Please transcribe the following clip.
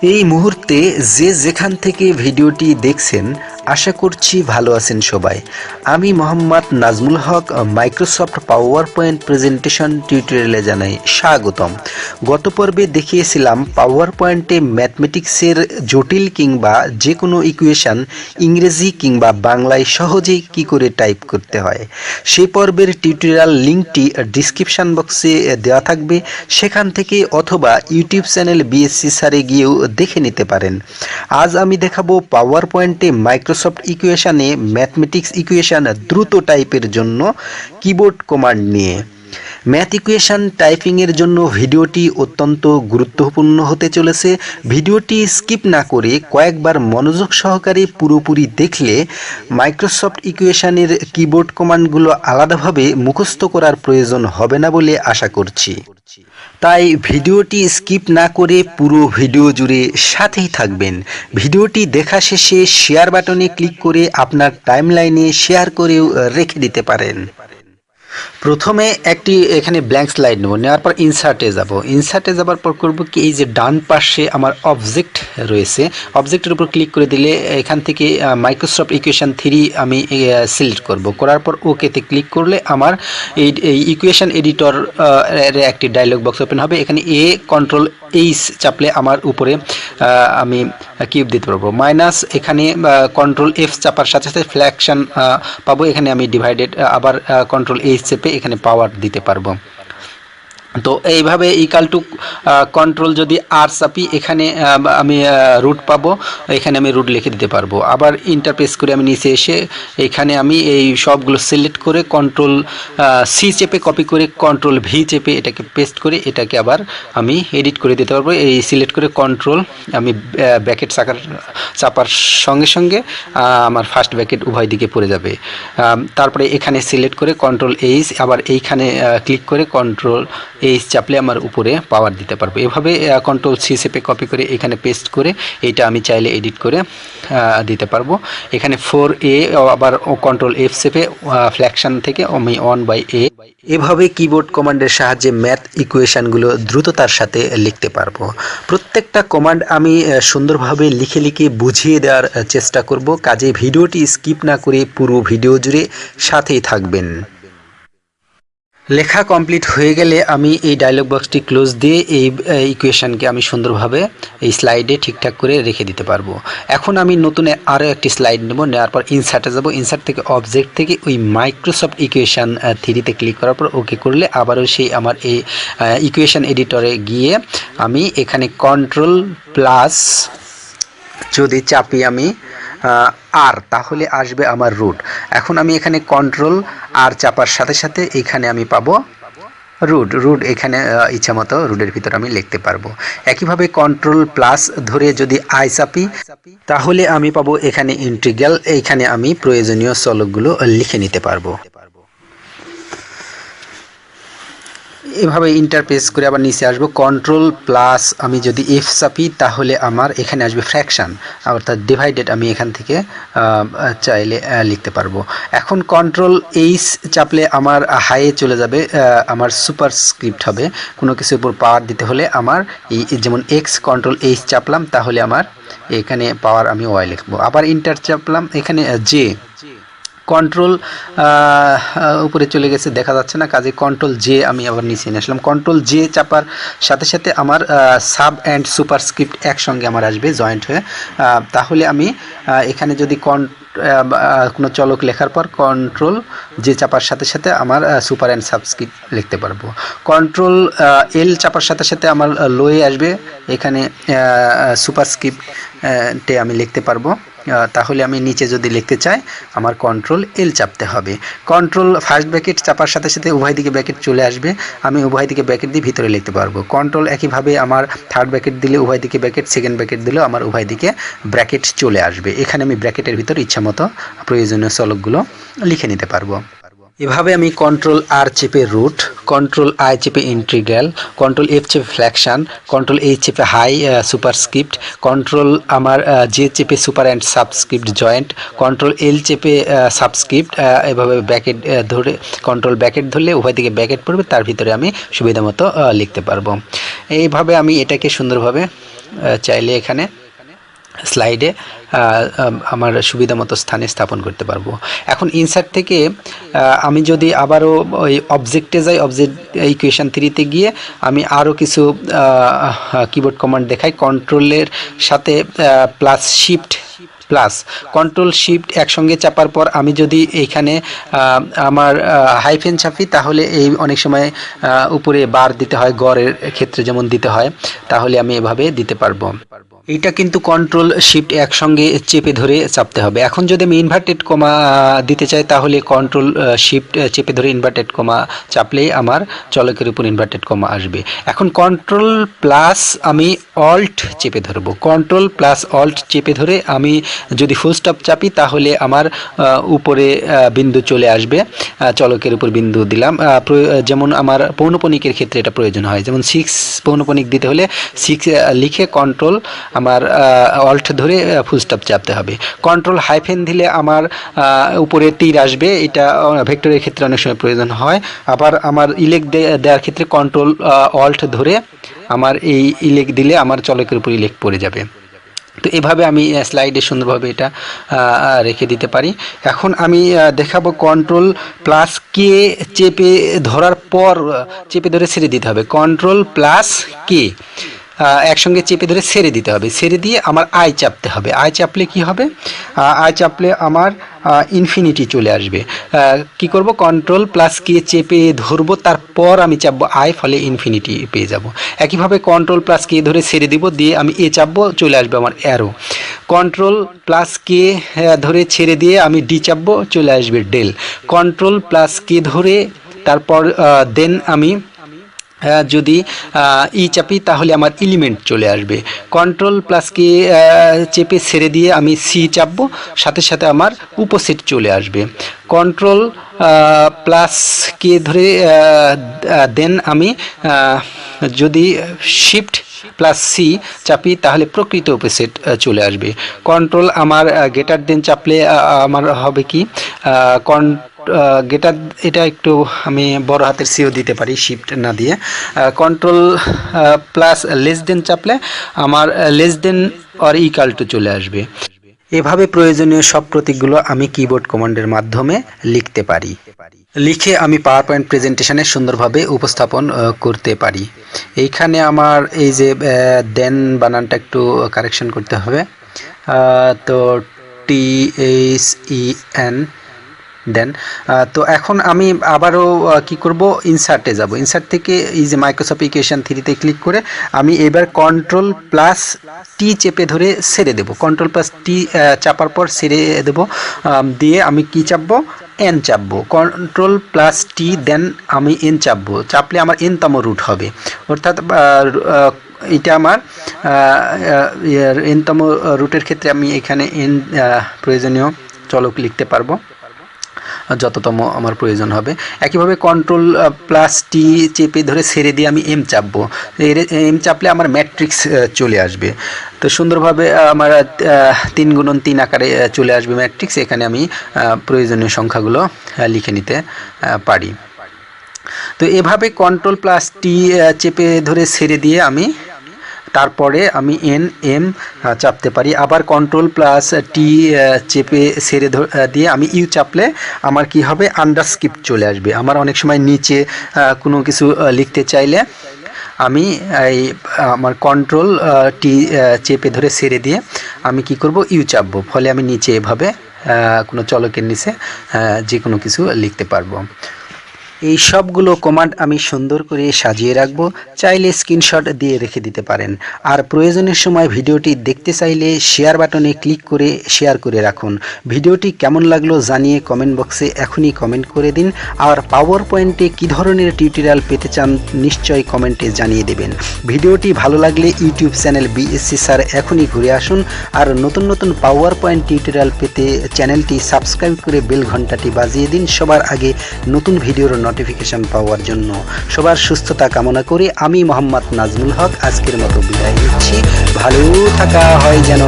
এই মুহূর্তে যে যেখান থেকে ভিডিওটি দেখছেন আশা করছি ভালো আছেন সবাই। আমি মোহাম্মদ নাজমুল হক মাইক্রোসফট পাওয়ার পয়েন্ট প্রেজেন্টেশন টিউটোরিয়ালে জানাই স্বাগতম। গত পর্বে দেখিয়েছিলাম পাওয়ার পয়েন্টে ম্যাথমেটিক্সের জটিল কিংবা যে কোনো ইকুয়েশন ইংরেজি কিংবা বাংলায় সহজেই কি করে টাইপ করতে হয়। সেই পর্বের টিউটোরিয়াল লিঙ্কটি ডিসক্রিপশন বক্সে দেওয়া থাকবে, সেখান থেকে অথবা ইউটিউব চ্যানেল বিএসসি স্যারে গিয়েও দেখে নিতে পারেন। আজ আমি দেখাবো পাওয়ার পয়েন্টে মাইক্রোসফট ইকুয়েশনে ম্যাথমেটিক্স ইকুয়েশন দ্রুত টাইপের জন্য কিবোর্ড কমান্ড নিয়ে। ম্যাথ ইকুয়েশন টাইপিংয়ের জন্য ভিডিওটি অত্যন্ত গুরুত্বপূর্ণ হতে চলেছে। ভিডিওটি স্কিপ না করে কয়েকবার মনোযোগ সহকারে পুরোপুরি দেখলে মাইক্রোসফট ইকুয়েশনের কিবোর্ড কমান্ডগুলো আলাদাভাবে মুখস্থ করার প্রয়োজন হবে না বলে আশা করছি। তাই ভিডিওটি স্কিপ না করে পুরো ভিডিও জুড়ে সাথেই থাকবেন। ভিডিওটি দেখা শেষে শেয়ার বাটনে ক্লিক করে আপনার টাইমলাইনে শেয়ার করেও রেখে দিতে পারেন। প্রথমে একটি এখানে ব্ল্যাঙ্ক স্লাইড নেব, নেওয়ার পর ইনসার্টে যাব। ইনসার্টে যাবার পর করব কি, এই যে ডান পাশে আমার অবজেক্ট রয়েছে, অবজেক্টের উপর ক্লিক করে দিলে এখান থেকে মাইক্রোসফট ইকুয়েশন 3 আমি সিলেক্ট করব। করার পর ওকেতে ক্লিক করলে আমার এই ইকুয়েশন এডিটর একটি ডায়লগ বক্স ওপেন হবে। এখানে কন্ট্রোল এইচ চাপলে আমার উপরে আমি কিউব দিতে পারবো, মাইনাস এখানে কন্ট্রোল এফ চাপার সাথে সাথে ফ্র্যাকশন পাবো। এখানে আমি ডিভাইডেড আবার কন্ট্রোল এইচ চেপে এখানে পাওয়ার দিতে পারবো। তো এইভাবে ইকাল টু কন্ট্রোল যদি আর চাপি এখানে আমি রুট পাবো, এখানে আমি রুট লিখে দিতে পারবো। আবার ইন্টারপ্রেস করে আমি নিচে এসে এখানে আমি এই সবগুলো সিলেক্ট করে কন্ট্রোল সি চেপে কপি করে কন্ট্রোল ভি চেপে এটাকে পেস্ট করে এটাকে আবার আমি এডিট করে দিতে পারবো। এই সিলেক্ট করে কন্ট্রোল আমি ব্র্যাকেট চাপার সঙ্গে সঙ্গে আমার ফার্স্ট ব্র্যাকেট উভয় দিকে পড়ে যাবে। তারপরে এখানে সিলেক্ট করে কন্ট্রোল এইচ, আবার এইখানে ক্লিক করে কন্ট্রোল এইচ চাপলে আমার উপরে পাওয়ার দিতে পারবো। এভাবে কন্ট্রোল সি চেপে কপি করে এখানে পেস্ট করে এইটা আমি চাইলে এডিট করে দিতে পারবো। এখানে 4a আবার কন্ট্রোল এফ চেপে ফ্র্যাকশন থেকে আমি 1/a, এভাবে কিবোর্ড কমান্ডের সাহায্যে ম্যাথ ইকুয়েশনগুলো দ্রুততার সাথে লিখতে পারবো। প্রত্যেকটা কমান্ড আমি সুন্দরভাবে লিখে লিখে বুঝিয়ে দেওয়ার চেষ্টা করব, কাজে ভিডিওটি স্কিপ না করে পুরো ভিডিও জুড়ে সাথেই থাকবেন। লেখা কমপ্লিট হয়ে গেলে আমি এই ডায়লগ বক্সটি ক্লোজ দিয়ে এই ইকুয়েশনকে আমি সুন্দরভাবে এই স্লাইডে ঠিকঠাক করে রেখে দিতে পারবো। এখন আমি নতুন আরও একটি স্লাইড নেব, নেওয়ার পর ইনসার্টে যাব। ইনসার্ট থেকে অবজেক্ট থেকে ওই মাইক্রোসফট ইকুয়েশন 3তে ক্লিক করার পর ওকে করলে আবারও সেই আমার এই ইকুয়েশন এডিটরে গিয়ে আমি এখানে কন্ট্রোল প্লাস যদি চাপি আমি আর, তাহলে আসবে আমার রুট। এখন আমি এখানে কন্ট্রোল আর চাপার সাথে সাথে এখানে আমি পাবো রুট। এখানে ইচ্ছা মতো রুটের ভিতর আমি লিখতে পারবো। একইভাবে কন্ট্রোল প্লাস ধরে যদি আই চাপি তাহলে আমি পাবো এখানে ইন্টিগ্রাল। এইখানে আমি প্রয়োজনীয় চলকগুলো লিখে নিতে পারবো। এভাবে ইন্টারপ্রেস করে আবার নিচে আসবো। কন্ট্রোল প্লাস আমি যদি এফ চাপি তাহলে আমার এখানে আসবে ফ্র্যাকশন, অর্থাৎ ডিভাইডেড আমি এখান থেকে চাইলে লিখতে পারবো। এখন কন্ট্রোল এইচ চাপলে আমার হাইয়ে চলে যাবে, আমার সুপার স্ক্রিপ্ট হবে। কোনো কিছুর উপর পাওয়ার দিতে হলে আমার এই যেমন এক্স, কন্ট্রোল এইচ চাপলাম তাহলে আমার এখানে পাওয়ার আমি ওয়াই লিখবো। আবার ইন্টার চাপলাম, এখানে জে, কন্ট্রোল উপরে চলে গেছে দেখা যাচ্ছে না, কাজে কন্ট্রোল জে আমি আবার নিচে নিয়ে আসলাম। কন্ট্রোল জে চাপার সাথে সাথে আমার সাব অ্যান্ড সুপারস্ক্রিপ্ট একসঙ্গে আমার আসবে জয়েন্ট হয়ে। তাহলে আমি এখানে যদি কোনো চলক লেখার পর কন্ট্রোল জে চাপার সাথে সাথে আমার সুপার অ্যান্ড সাবস্ক্রিপ্ট লিখতে পারবো। কন্ট্রোল এল চাপার সাথে সাথে আমার লোয়ে আসবে, এখানে সুপারস্ক্রিপ্টে আমি লিখতে পারবো। তাহলে আমি নিচে যদি লিখতে চাই আমার কন্ট্রোল এল চাপতে হবে। কন্ট্রোল ফার্স্ট ব্র্যাকেট চাপার সাথে সাথে উভয় দিকে ব্র্যাকেট চলে আসবে, আমি উভয় দিকে ব্র্যাকেট দিয়ে ভিতরে লিখতে পারবো। কন্ট্রোল একইভাবে আমার থার্ড ব্র্যাকেট দিলে উভয় দিকে ব্র্যাকেট, সেকেন্ড ব্র্যাকেট দিলেও আমার উভয় দিকে ব্র্যাকেট চলে আসবে। এখানে আমি ব্র্যাকেটের ভিতর ইচ্ছামতো প্রয়োজনীয় চলকগুলো লিখে নিতে পারবো। এভাবে আমি কন্ট্রোল আর চেপে রুট, কন্ট্রোল আই চেপে ইন্টিগ্রাল, কন্ট্রোল এফ চেপে ফ্র্যাকশন, কন্ট্রোল এইচ চেপে হাই সুপারস্ক্রিপ্ট, কন্ট্রোল আমার জে চেপে super and subscript joint, control এল চেপে সাবস্ক্রিপ্ট, এভাবে ব্র্যাকেট ধরে কন্ট্রোল ব্র্যাকেট ধরলে উভয় দিকে ব্র্যাকেট পড়বে, তার ভিতরে আমি সুবিধা মতো লিখতে পারবো। এইভাবে আমি এটাকে সুন্দরভাবে চাইলে এখানে স্লাইডে আমার সুবিধা মতো স্থানে স্থাপন করতে পারবো। এখন ইনসার্ট থেকে আমি যদি আবারও ওই অবজেক্টে যাই, অবজেক্ট ইকুয়েশন 3-তে গিয়ে আমি আরও কিছু কিবোর্ড কমান্ড দেখাই। কন্ট্রোলের সাথে plus shift plus control shift একসঙ্গে চাপার পর আমি যদি এইখানে আমার হাইফেন চাপি, তাহলে এই অনেক সময় উপরে বার দিতে হয়, গড়ের ক্ষেত্রে যেমন দিতে হয়, তাহলে আমি এভাবে দিতে পারবো। এইটা কিন্তু কন্ট্রোল শিফট একসঙ্গে চেপে ধরে চাপতে হবে। এখন যদি আমি ইনভার্টেড কমা দিতে চাই, তাহলে কন্ট্রোল শিফট চেপে ধরে ইনভার্টেড কমা চাপলেই আমার চলকের উপর ইনভার্টেড কমা আসবে। এখন কন্ট্রোল প্লাস আমি অল্ট চেপে ধরবো। কন্ট্রোল প্লাস অল্ট চেপে ধরে আমি যদি ফুল স্টপ চাপি, তাহলে আমার উপরে বিন্দু চলে আসবে, চলকের উপর বিন্দু দিলাম। যেমন আমার পৌনপণিকের ক্ষেত্রে এটা প্রয়োজন হয়, যেমন 6 পৌনপণিক দিতে হলে 6 লিখে কন্ট্রোল আমার অল্ট ধরে ফুল স্টপ চাপতে হবে। কন্ট্রোল হাইফেন দিলে আমার উপরে তীর আসবে, এটা ভেক্টরের ক্ষেত্রে অনেক সময় প্রয়োজন হয়। আবার আমার ইলেক দেওয়ার ক্ষেত্রে কন্ট্রোল অল্ট ধরে আমার এই ইলেক দিলে আমার চলকের উপর ইলেক পড়ে যাবে। তো এভাবে আমি স্লাইডে সুন্দরভাবে এটা রেখে দিতে পারি। এখন আমি দেখাবো কন্ট্রোল প্লাস কে চেপে ধরার পর চেপে ধরে ছেড়ে দিতে হবে। কন্ট্রোল প্লাস কে একসঙ্গে চেপে ধরে ছেড়ে দিতে হবে, ছেড়ে দিয়ে আমার আই চাপতে হবে। আই চাপলে কি হবে? আই চাপলে আমার ইনফিনিটি চলে আসবে। কি করব? কন্ট্রোল প্লাস কে চেপে ধরবো, তারপর আমি চাপবো আই, ফলে ইনফিনিটি পেয়ে যাব। একইভাবে কন্ট্রোল প্লাস কে ধরে ছেড়ে দিব, দিয়ে আমি এ চাপবো, চলে আসবে আমার অ্যারো। কন্ট্রোল প্লাস কে ধরে ছেড়ে দিয়ে আমি ডি চাপবো, চলে আসবে ডেল। কন্ট্রোল প্লাস কে ধরে তারপর দেন আমি যদি ই চাপি, তাহলে আমার এলিমেন্ট চলে আসবে। কন্ট্রোল প্লাস কে চেপে ছেড়ে দিয়ে আমি সি চাপবো, সাথে সাথে আমার উপসেট চলে আসবে। কন্ট্রোল প্লাস কে ধরে দেন আমি যদি শিফট প্লাস সি চাপি, তাহলে প্রকৃত উপসেট চলে আসবে। কন্ট্রোল আমার গেটার দেন চাপলে আমার হবে কি, গেটার, এটা একটু আমি বড় হাতের সিও দিতে পারি শিফট না দিয়ে। কন্ট্রোল প্লাস লেস দেন চাপলে আমার less than or equal to চলে আসবে। এভাবে প্রয়োজনীয় সব প্রতীকগুলো আমি কিবোর্ড কমান্ডের মাধ্যমে লিখতে পারি। লিখে আমি পাওয়ার পয়েন্ট প্রেজেন্টেশনে সুন্দরভাবে উপস্থাপন করতে পারি। এইখানে আমার এই যে দেন বানানটা একটু কারেকশন করতে হবে। তো THEN দেন। তো এখন আমি আবারও কি করব, ইনসার্টে যাব। ইনসার্ট থেকে এই যে মাইক্রোসফট ইকুয়েশন 3-তে ক্লিক করে আমি এবার কন্ট্রোল প্লাস টি চেপে ধরে ছেড়ে দেব। কন্ট্রোল প্লাস টি চাপার পর ছেড়ে দেব, দিয়ে আমি কি চাপবো, এন চাপবো। কন্ট্রোল প্লাস টি দেন আমি এন চাপবো, চাপলে আমার এনতম রুট হবে। অর্থাৎ এটা আমার এনতম রুটের ক্ষেত্রে আমি এখানে এন প্রয়োজনীয় চলক লিখতে পারবো যততম আমার প্রয়োজন হবে। একইভাবে কন্ট্রোল প্লাস টি চেপে ধরে ছেড়ে দিয়ে আমি এম চাপবো। এম চাপলে আমার ম্যাট্রিক্স চলে আসবে। তো সুন্দরভাবে আমার 3 গুণন 3 আকারে চলে আসবে ম্যাট্রিক্স। এখানে আমি প্রয়োজনীয় সংখ্যাগুলো লিখে নিতে পারি। তো এভাবে কন্ট্রোল প্লাস টি চেপে ধরে ছেড়ে দিয়ে আমি তারপরে আমি এন এম চাপতে পারি। আবার কন্ট্রোল প্লাস টি চেপে ছেড়ে দিয়ে আমি ইউ চাপলে আমার কি হবে, আন্ডারস্ক্রিপ্ট চলে আসবে। আমার অনেক সময় নিচে কোনো কিছু লিখতে চাইলে আমি এই আমার কন্ট্রোল টি চেপে ধরে ছেড়ে দিয়ে আমি কি করব, ইউ চাপবো, ফলে আমি নিচে এভাবে কোনো চলকের নিচে যে কোনো কিছু লিখতে পারবো। এই সবগুলো কমান্ড আমি সুন্দর করে সাজিয়ে রাখবো, চাইলে স্ক্রিনশট দিয়ে রেখে দিতে পারেন। আর প্রয়োজনের সময় ভিডিওটি দেখতে চাইলে শেয়ার বাটনে ক্লিক করে শেয়ার করে রাখুন। ভিডিওটি কেমন লাগলো জানিয়ে কমেন্ট বক্সে এখনই কমেন্ট করে দিন। আর পাওয়ার পয়েন্টে কী ধরনের টিউটোরিয়াল পেতে চান নিশ্চয়ই কমেন্টে জানিয়ে দেবেন। ভিডিওটি ভালো লাগলে ইউটিউব চ্যানেল বিএসসি স্যার এখনই ঘুরে আসুন। আর নতুন নতুন পাওয়ার পয়েন্ট টিউটোরিয়াল পেতে চ্যানেলটি সাবস্ক্রাইব করে বেল ঘন্টাটি বাজিয়ে দিন সবার আগে নতুন ভিডিওর নোটিফিকেশন পাওয়ার জন্য। সবার সুস্থতা কামনা করে আমি মোহাম্মদ নাজমুল হক আজকের মতো বিদায় নিচ্ছি। ভালো থাকা হয় যেন।